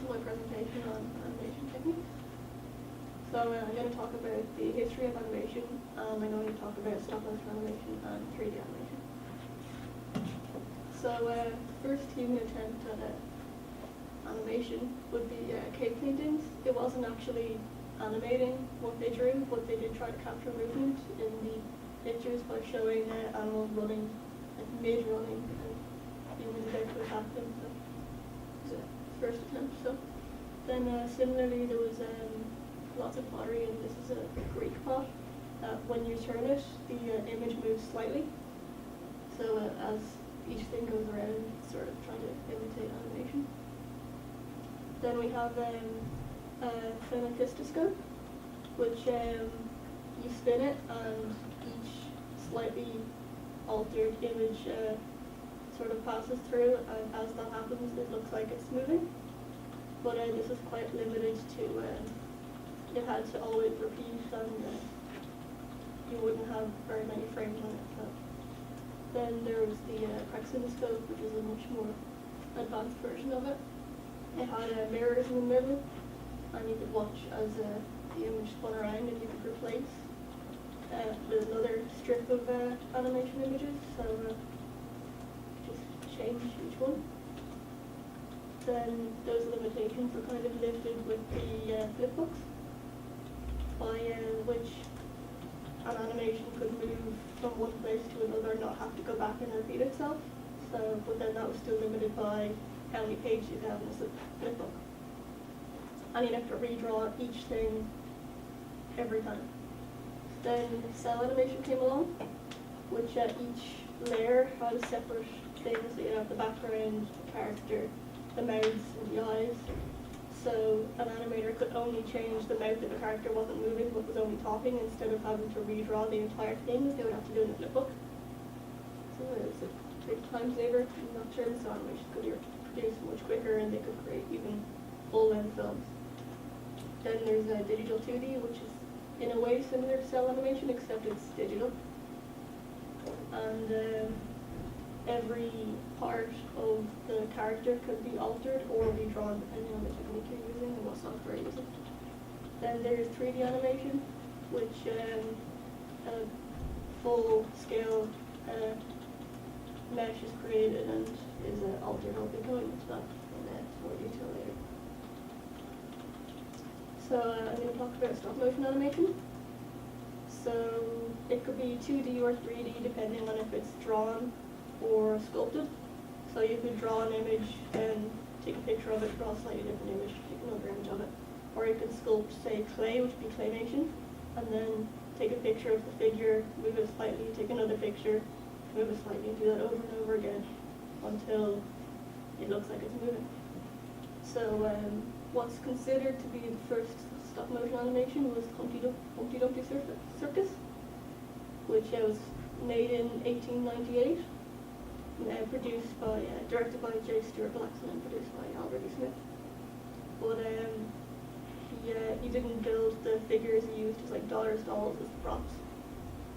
my presentation on animation techniques. So I'm going to talk about the history of animation, and I'm going to talk about stop motion animation and 3D animation. So first human attempt at animation would be cave paintings. It wasn't actually animating what they drew, but they did try to capture movement in the pictures by showing animals running, like mid-running, and humans about to attack them. So it was a first attempt. So then similarly there was lots of pottery, and this is a Greek pot. When you turn it, the image moves slightly. So as each thing goes around, sort of trying to imitate animation. Then we have a phenakistoscope, which you spin it, and each slightly altered image sort of passes through, and as that happens, it looks like it's moving. But this is quite limited to, it had to always repeat, and you wouldn't have very many frames on it. So. Then there was the praxinoscope, which is a much more advanced version of it. It had mirrors in the middle, and you could watch as the image spun around, and you could replace with another strip of animation images, so just change each one. Then those limitations were kind of lifted with the flip books, by which an animation could move from one place to another and not have to go back and repeat itself. So, but then that was still limited by how many pages you have in the flip book. And you'd have to redraw each thing every time. Then cell animation came along, which each layer had a separate thing. So you'd have the background, the character, the mouths, and the eyes. So an animator could only change the mouth if the character wasn't moving but was only talking, instead of having to redraw the entire thing. They would have to do it in the flip book. So it was a big time saver in that term, so animation could be produced much quicker, and they could create even full-length films. Then there's digital 2D, which is in a way similar to cell animation, except it's digital. And every part of the character could be altered or redrawn depending on the technique you're using and what software you're using. Then there's 3D animation, which a full-scale mesh is created and is altered. I'll be going into that in more detail later. So I'm going to talk about stop-motion animation. So it could be 2D or 3D depending on if it's drawn or sculpted. So you could draw an image and take a picture of it, draw a slightly different image, take another image of it. Or you could sculpt, say, clay, which would be claymation, and then take a picture of the figure, move it slightly, take another picture, move it slightly, and do that over and over again until it looks like it's moving. So what's considered to be the first stop-motion animation was Humpty Dumpty Circus, which was made in 1898. Produced by, directed by J. Stuart Blackson and produced by Albert E. Smith. But he didn't build the figures, he used just like dolls as the props.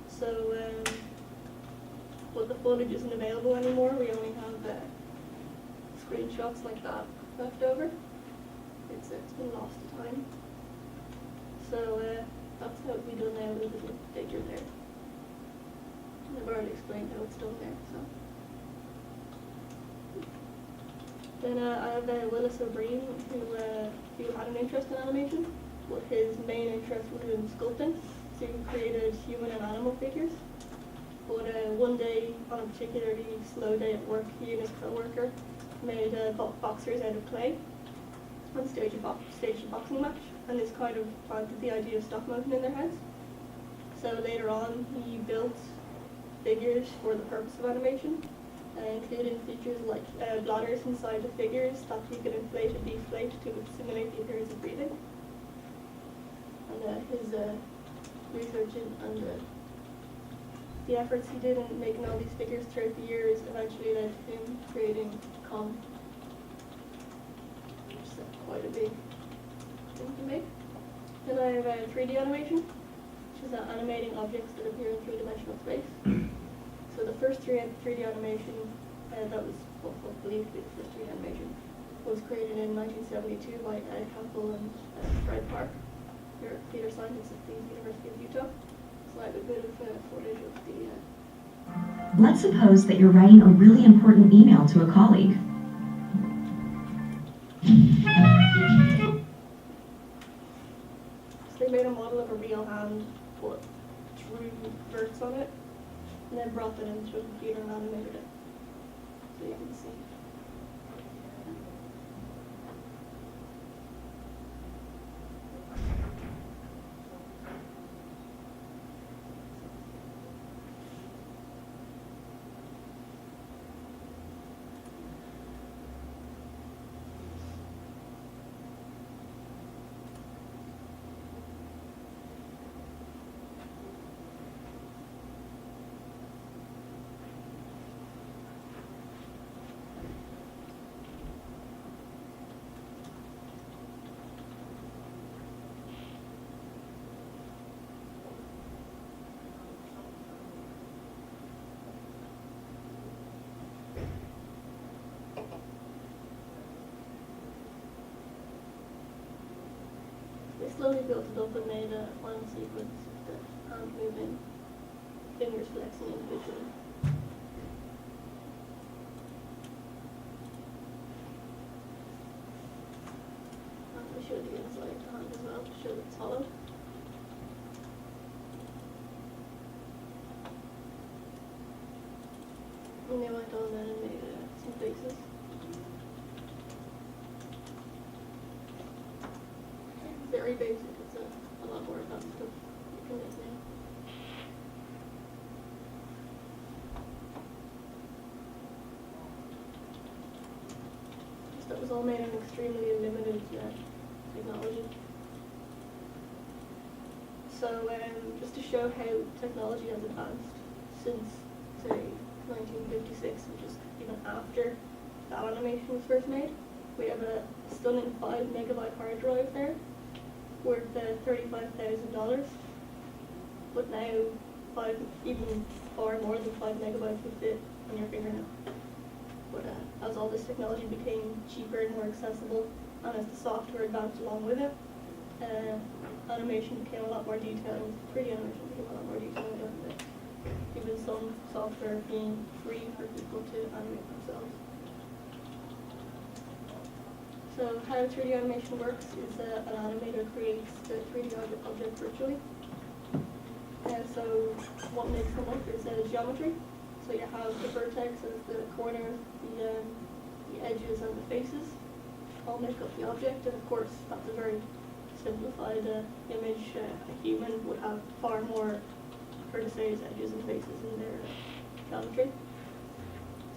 So, but the footage isn't available anymore. We only have screenshots like that left over. It's been lost to time. So that's how we do now with the figure there. And I've already explained how it's done there. So. Then I have Willis O'Brien, who had an interest in animation, but his main interest was in sculpting. So he created human and animal figures. But one day, on a particularly slow day at work, he and his co-worker made boxers out of clay and staged a boxing match. And this kind of planted the idea of stop motion in their heads. So later on, he built figures for the purpose of animation, including features like bladders inside the figures that he could inflate and deflate to simulate the appearance of breathing. And his research and the efforts he did in making all these figures throughout the years eventually led to him creating Com, which is quite a big thing to make. Then I have 3D animation, which is animating objects that appear in three-dimensional space. So the first 3D animation, that was believed to be the first 3D animation, was created in 1972 by Campbell and Fred Park. They're theatre scientists at the University of Utah. So I have a bit of footage of the... Let's suppose that you're writing a really important email to a colleague. So they made a model of a real hand, put drew verts on it, and then brought that into a computer and animated it. So you can see. They slowly built it up and made a final sequence of the hand moving, fingers flexing individually. And I showed the inside of the hand as well to show that it's hollow. And they went on then and made some faces. Very basic, it's a lot more advanced stuff you can make now. That was all made in extremely limited technology. So just to show how technology has advanced since, say, 1956, which is even after that animation was first made, we have a stunning 5 megabyte hard drive there, worth $35,000, but now even far more than 5 megabytes would fit on your finger now. But as all this technology became cheaper and more accessible, and as the software advanced along with it, animation became a lot more detailed. 3D animation became a lot more detailed, and even some software being free for people to animate themselves. So how 3D animation works is an animator creates the 3D object virtually. So what makes them up is geometry. So you have the vertex as the corner, the edges and the faces all make up the object, and of course that's a very simplified image. A human would have far more vertices, edges and faces in their geometry.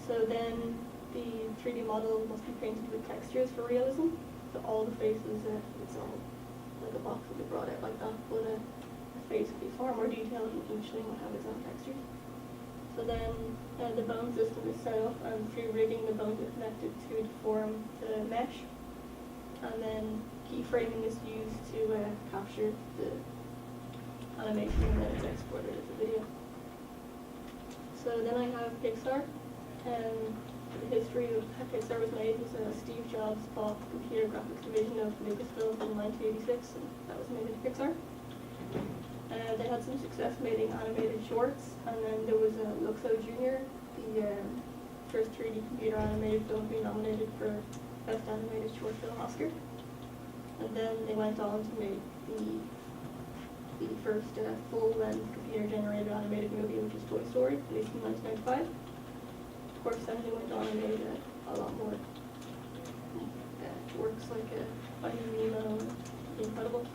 So then the 3D model must be painted with textures for realism. So all the faces, it's all like a box would be brought out like that, but a face would be far more detailed and each thing would have its own textures. So then the bone system is set up, and through rigging the bones are connected to form the mesh, and then keyframing is used to capture the animation and then it's exported as a video. So then I have Pixar. The history of how Pixar was made was Steve Jobs bought the computer graphics division of Lucasfilm in 1986, and that was made into Pixar. They had some success making animated shorts, and then there was Luxo Jr., the first 3D computer animated film being nominated for Best Animated Short Film Oscar. And then they went on to make the first full-length computer-generated animated movie, which is Toy Story, released in 1995. Of course, then they went on and made a lot more works like Finding Nemo and The Incredibles.